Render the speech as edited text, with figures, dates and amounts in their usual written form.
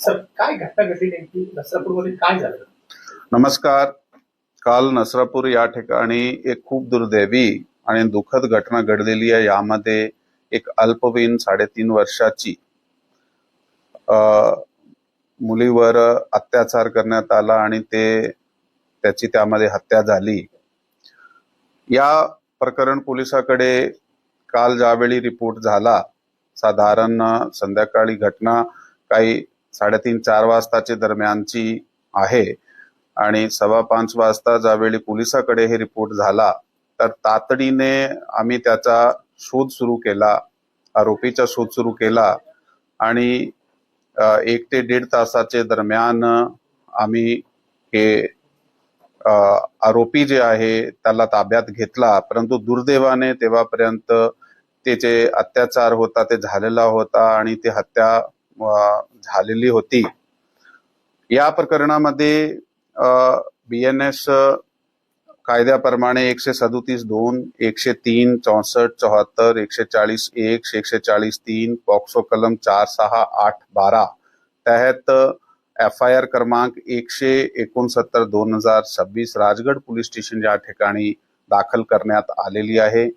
Sir काय घटना घडली नेमकी नसरापूरमध्ये काय झालं? नमस्कार. काल नसरापूर या ठिकाणी एक खूप दुर्दैवी आणि दुःखद घटना घडलेली आहे. यामध्ये एक अल्पवयीन 3.5 वर्षाची मुलीवर अत्याचार करण्यात आला आणि त्याची त्यामध्ये हत्या झाली. या प्रकरण पोलिसाकडे काल ज्यावेळी रिपोर्ट झाला, साधारण संध्याकाळी घटना काही 3:30-4 वाजताच्या दरम्यानची आहे आणि 4:15 वाजता ज्यावेळी पोलिसाकडे हे रिपोर्ट झाला तर तातडीने आम्ही त्याचा शोध सुरू केला, आरोपीचा शोध सुरू केला आणि 1 ते 1.5 तासाचे दरम्यान आम्ही हे आरोपी जे आहे त्याला ताब्यात घेतला. परंतु दुर्दैवाने तेव्हापर्यंत त्याचे अत्याचार होता ते झालेला होता आणि ती हत्या झालेली होती. या प्रकरणामध्ये BNS कायद्याप्रमाणे 137(2), 103, 64, 74, 140(1), 140(3), पॉक्सो कलम 468-12 तहत FIR क्रमांक 169/2026 राजगड पोलीस स्टेशन या ठिकाणी दाखल करण्यात आलेली आहे.